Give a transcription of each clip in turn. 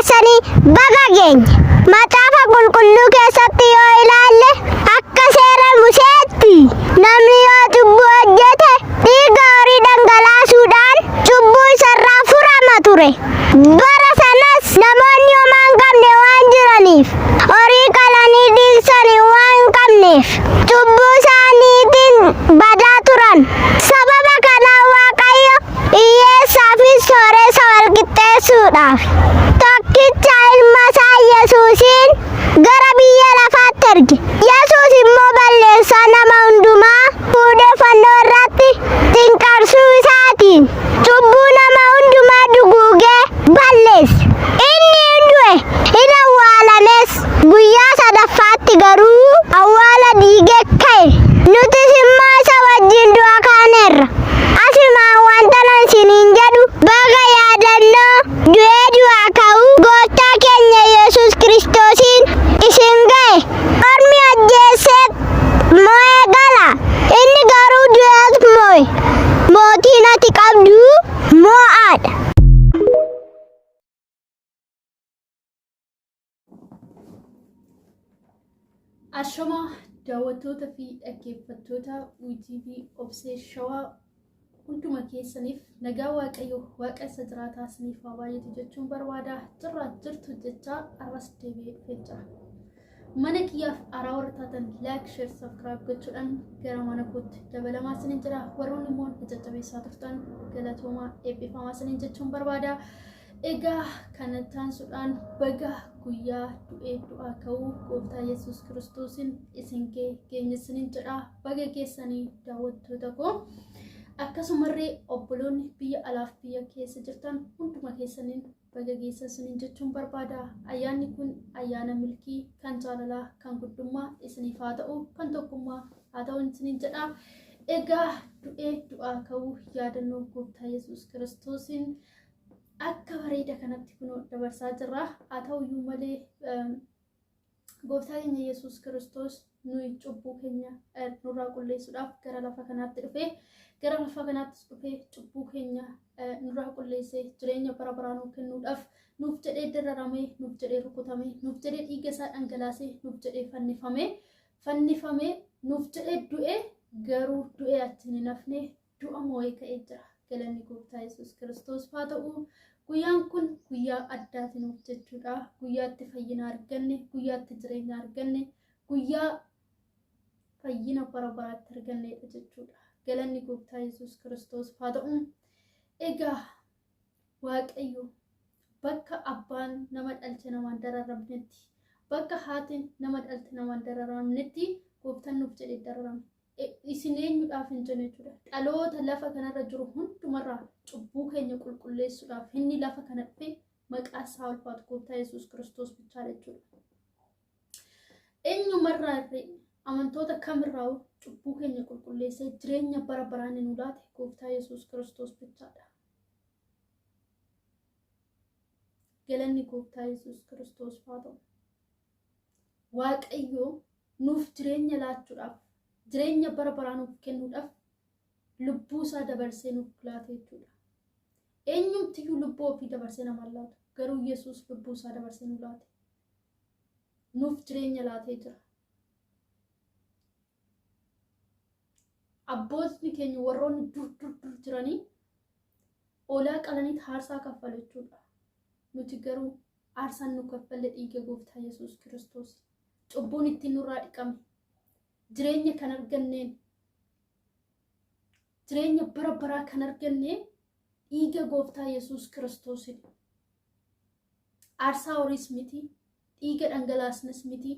keessanii baga geenye. Macaafa qulqulluu keessatti yoo ilaalle akka seera Museetti namni yoo cubbuu hojjete dhiiga horii dhangalaasuudhaan cubbuu isarraa furama ture. Bara sanas namoonni homaa hin qabne waan jiraniif horii qalanii dhiigsanii waan hin qabneef cubbuu isaaniitiin badaa turan. Sababa kanaan Waaqayyo hiyyeessaa fi sooressa wal qixxeessuudhaaf tokkicha ilma isaa Yesuusiin gara biyya lafaatti erge. Yesuus immoo balleessaa nama hundumaa fuudhee fannoo irratti xinqarsuu isaatiin cubbuu nama hundumaa duguugee balleesse. Inni hin du'e, hin awwaalames. Guyyaa sadaffaatti garuu awwaala diigee ka'e. Nutis immoo isa wajjin du'a kaaneerra. Asumaan wanta nan isiniin jedhu baga yaadannoo du'ee du'aa ka'uu Gooftaa keenya Yesuus Kiristoosiin isin ga'e. Ormi ajjeesee mo'ee gala. Inni garuu du'ees mo'e. Mootiin ati qabdu mo'aadha. Ashama daawwattoota fi dhaggeeffattoota UTV Obsee Shawaa hunduma keessaniif nagaa Waaqayyo Waaqa isa jiraataa isiniif haa baay'atu jechuun barbaada. Jirtu jecha arras deebi'ee jira. Mana kiyyaaf araa warra taatan like, share, subscribe gochuudhaan gara mana kootti dabalamaa isiniin jira. Warroonni immoo jajjabeessaa turtan galatoomaa eebbifamaa isiniin jechuun barbaada. Egaa kanattaan suudhaan baga guyyaa du'ee du'aa ka'uu Gooftaa Yesuus Kiristoosiin isin keenya isiniin jedha. Baga keessanii daawwattoota koo. Akkasumallee obboloonni biyya alaaf biyya keessa jirtan hunduma keessaniin baga geessa isiniin jechuun barbaada. Ayyaanni kun ayyaana milkii kan jaalalaa kan guddummaa isiniif haa ta'u kan tokkummaa haa ta'u isiniin jedha. Egaa du'ee du'aa ka'uu yaadannoo Gooftaa Yesuus Kiristoosiin akka bareeda kanatti kunoo dabarsaa jirra. Haa ta'uyyuu malee Gooftaa keenya Yesuus Kiristoos nuyi cubbuu keenya nurraa qulleessuudhaaf gara lafa kanaatti dhufee cubbuu keenya nurraa qulleessee jireenya bara baraa nuuf kennuudhaaf nuuf jedhee dararamee, nuuf jedhee rukutamee, nuuf jedhee dhiiga isaa dhangalaasee, nuuf jedhee fannifamee, nuuf jedhee du'ee garuu du'ee achiin hin hafne du'a moo'ee ka'ee jira. Galanni Gooftaa Yesuus Kiristoos haa ta'u. Guyyaan kun guyyaa addaati nuuf jechuudha. Guyyaa itti fayyina arganne, guyyaa itti jireenya arganne, guyyaa fayyina bara baraatti argannedha jechuudha. Galanni Gooftaa Yesuus Kiristoos haa ta'u. Egaa Waaqayyo bakka abbaan nama dhalche namaan dararamnetti, bakka haatiin nama dhalte namaan dararamnetti Gooftaan nuuf jedhee dararame. Isin eenyuudhaaf hin jenne jechuudha. Dhaloota lafa kanarra jiru hundumarraa cubbuu keenya qulqulleessuudhaaf inni lafa kana dhufe maqaa isaa ulfaatu Gooftaa Yesuus Kiristoos bichaadha jechuudha. Eenyumarraa irree amantoota kamirraa cubbuu keenya qulqulleessee jireenya bara baraan nu laate Gooftaa Yesuus Kiristoos bichaadha. Galanni Gooftaa Yesuus Kiristoos haa ta'u. Waaqayyo nuuf jireenya laachuudhaaf jireenya bara baraa nuuf kennuudhaaf lubbuu isaa dabarsee nuuf laate jechuudha. Eenyumtiyyuu lubbuu ofii dabarsee nama laatu garuu Yesuus lubbuu isaa dabarsee nu laate. Nuuf jireenya laatee jira. Abbootni keenya warroonni dur jiranii hoolaa qalanii aarsaa kaffalu jechuudha. Nuti garuu aarsaan nu kaffalle dhiiga Gooftaa Yesuus Kiristoos. Cubbuun ittiin nurraa dhiqame. Jireenya kan arganneen jireenya bara baraa kan arganneen dhiiga Gooftaa Yesuus Kiristoosiin. Aarsaa horiis miti, dhiiga dhangalaasnes miti,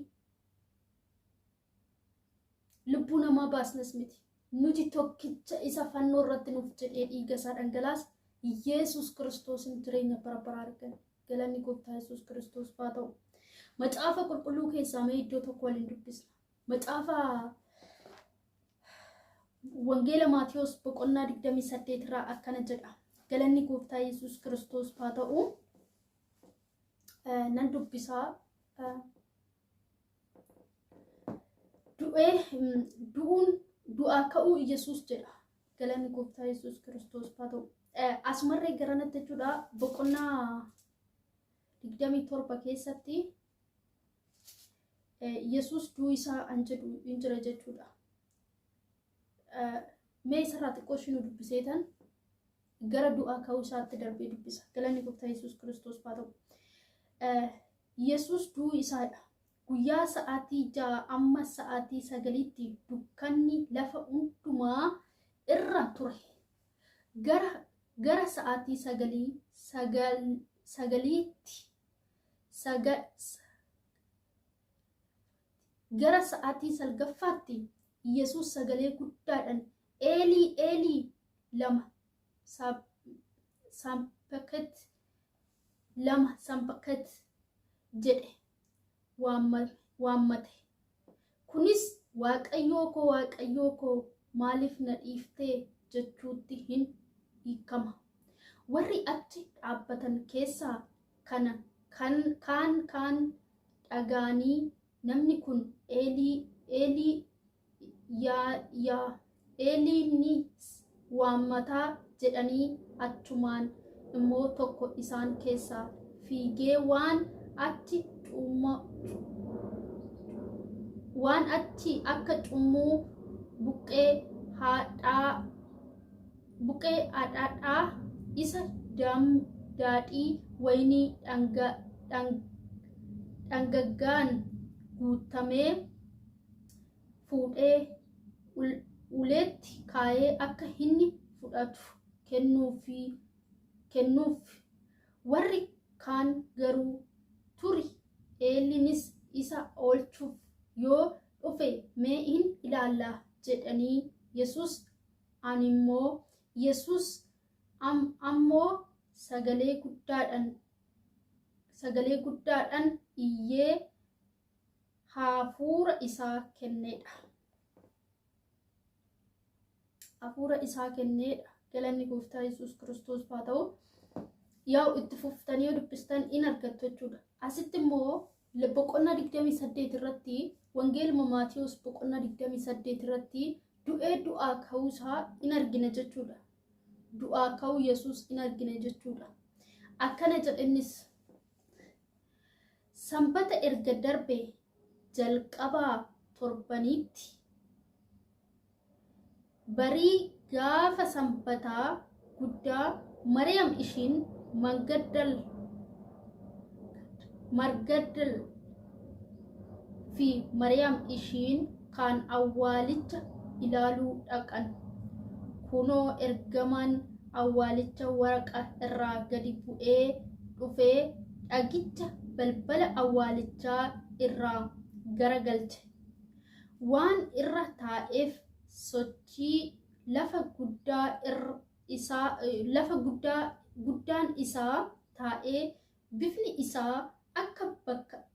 lubbuu namaa baasnes miti. Nuti tokkicha isa fannoo irratti nuuf jedhee dhiiga isaa dhangalaase Yesuus Kiristoosiin jireenya bara baraa arganne. Galanni Gooftaa Yesuus Kiristoos haa ta'u. Macaafa qulqulluu keessaa mee iddoo tokko waliin dubbisna. Macaafa Wangeela Maatiyos boqonnaa 28 irraa akkana jedha. Galanni Gooftaa Yesuus Kiristoos haa ta'u. Nan dubbisaa du'aa ka'uu Yesuus jedha. Galanni Gooftaa Yesuus Kiristoos haa ta'u. Asumarree garanatti jechuudha boqonnaa 27 keessatti Yesuus du'uu isaa anjedhu injira jechuudha. Mee isarraa xiqqoo ishii nu dubbiseetan gara du'aa ka'uu isaatti darbee dubbisa. Galanni Gooftaa Yesuus Kiristoos haa ta'u. Yesuus du'uu isaadha. Guyyaa sa'aatii 6 amma sa'aatii 9tti dukkanni lafa hundumaa irra ture. Gara sa'aatii 9tti gara sa'aatii 9ffaatti Yesuus sagalee guddaadhaan Eelii Eelii lama sampaket jedhe waammate. Kunis Waaqayyoo koo maaliif na dhiiftee jechuutti hin hiikama. Warri achi dhaabbatan keessaa kaan dhagaanii namni kun Eelii Eelii waammataa jedhanii achumaan immoo tokko isaan keessaa fiigee waan achi akka cummuu buqqee haadhaadhaa isa daadhii waynii dhangaggaan guutamee fuudhee uleetti kaayee akka inni fudhatu kennuuf. Warri kaan garuu turi Eeliinis isa oolchuuf yoo dhufe mee hin ilaallaa jedhanii Yesuus ammoo sagalee guddaadhaan iyyee hafuura isaa kenneedha. Galanni Gooftaa Yesuus Kiristoos haa ta'u. Yaa'u itti fuftanii yoo dubbistan in argattu jechuudha. Asitti immoo boqonnaa 28 irratti wangeeluma Maatiyos boqonnaa 28 irratti du'aa ka'uu isaa in argina jechuudha. Du'aa ka'uu Yesuus in argina jechuudha. Akkana jedhanis Sanbata erga darbe jalqabaa torbaniitti barii gaafa sanbataa guddaa Maariyaam ishiin Margaddal fi Maariyaam ishiin kaan awwaalicha ilaaluu dhaqan. Kunoo ergamaan awwaalicha waraqa irraa gadi bu'ee dhufee dhagicha balbala awwaalichaa irraa garagalche. Waan irra taa'eef sochii lafa guddaan isaa taa'ee bifni isaa akka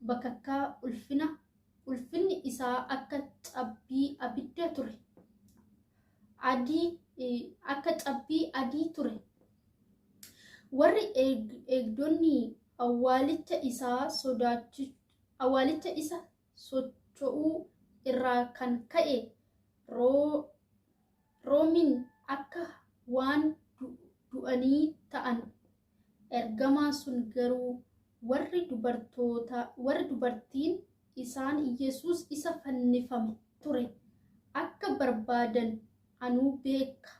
bakakkaa ulfinni isaa akka cabbii abidda ture. Akka cabbii adii ture. Warri eegdonni awwaalicha isa socho'uu irraa kan ka'e roomiin akka waan du'anii ta'an. Ergamaan sun garuu warri dubartiin isaan Yesuus isa fannifame ture akka barbaadan anuu beeka.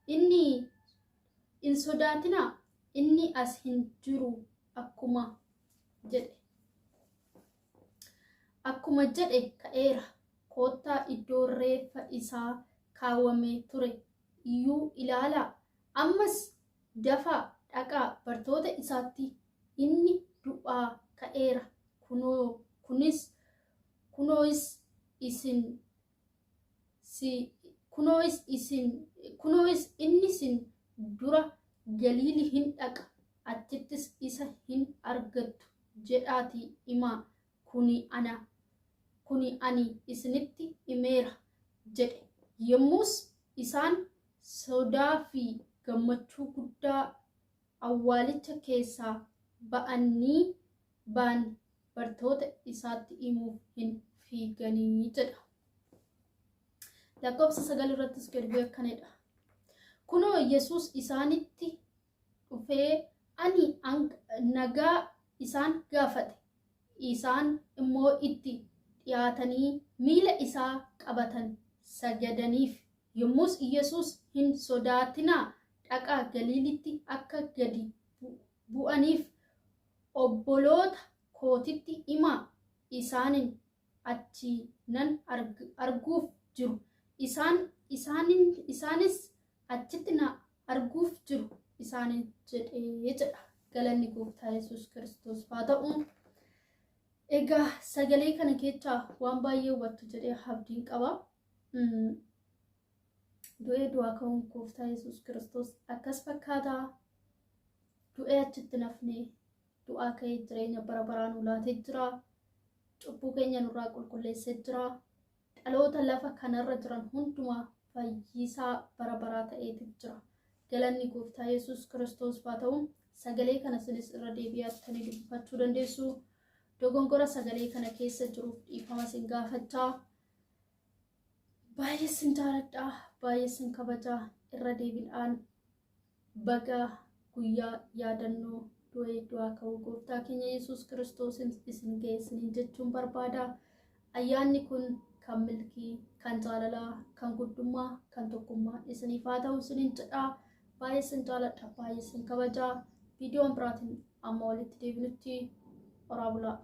Inni hin sodaatinaa, inni as hin jiru akkuma jedhe ka'eera. Koottaa iddoo reeffa isaa kaawwamee ture iyyuu ilaalaa. Ammas dafaa dhaqaa bartoota isaatti inni du'aa ka'eera. Kunoos inni isin dura Galiilii hin dhaqa, achittis isa hin argattu jedhaatii himaa. Kuni ani isinitti himeera jedhe. Yommus isaan sodaa fi gammachuu guddaa awwaalicha keessaa ba'an bartoota isaatti himuuf hin fiiganii jedha. Lakkoofsa 9 irrattis gad bu'ee akkanadha. Kunoo Yesuus isaanitti dhufee ani nagaa isaan gaafate. Isaan immoo itti dhiyaatanii miila isaa qabatan sagadaniif. Yommus Yesuus hin sodaatinaa, dhaqaa Galiilitti akka gadi bu'aniif obboloota kootitti himaa. Achi nan arguuf jiru. Isaanis achitti na arguuf jiru isaaniin jedhee jedha. Galanni Gooftaa Yesuus Kiristoos haa ta'u. Egaa sagalee kana keessaa waan baay'ee hubattu jedhee abdiin qaba. Du'ee du'aa ka'uun Gooftaa Yesuus Kiristoos akkas fakkaata. Du'ee achitti nafnee du'aa ka'ee jireenya bara baraan ulaatee jira. Cubbuu keenya nurraa qulqulleessee jira. Dhaloota lafa kanarra jiran hundumaa fayyisaa bara baraa ta'eetu jira. Galanni Gooftaa Yesuus Kiristoos haa ta'u. Sagalee kana sinis irra deebi'attanii dubbifachuu dandeessu. Dogongora sagalee kana keessa jiruuf dhiifama sin gaafachaa. Baay'ee sin jaaladha, baay'ee sin kabajaa. Irra deebiidhaan baga guyyaa yaadannoo du'ee du'aa ka'uu Gooftaa keenya Yesuus Kiristoos isin geessanii jechuun barbaada. Ayyaanni kun kan milkii, kan jaalalaa, kan guddummaa, kan tokkummaa isiniif haa ta'u isiniin jedha. Baay'ee sin jaaladha, baay'ee sin kabajaa. Viidiyoon biraatiin amma walitti deebinutti oraa bulaa.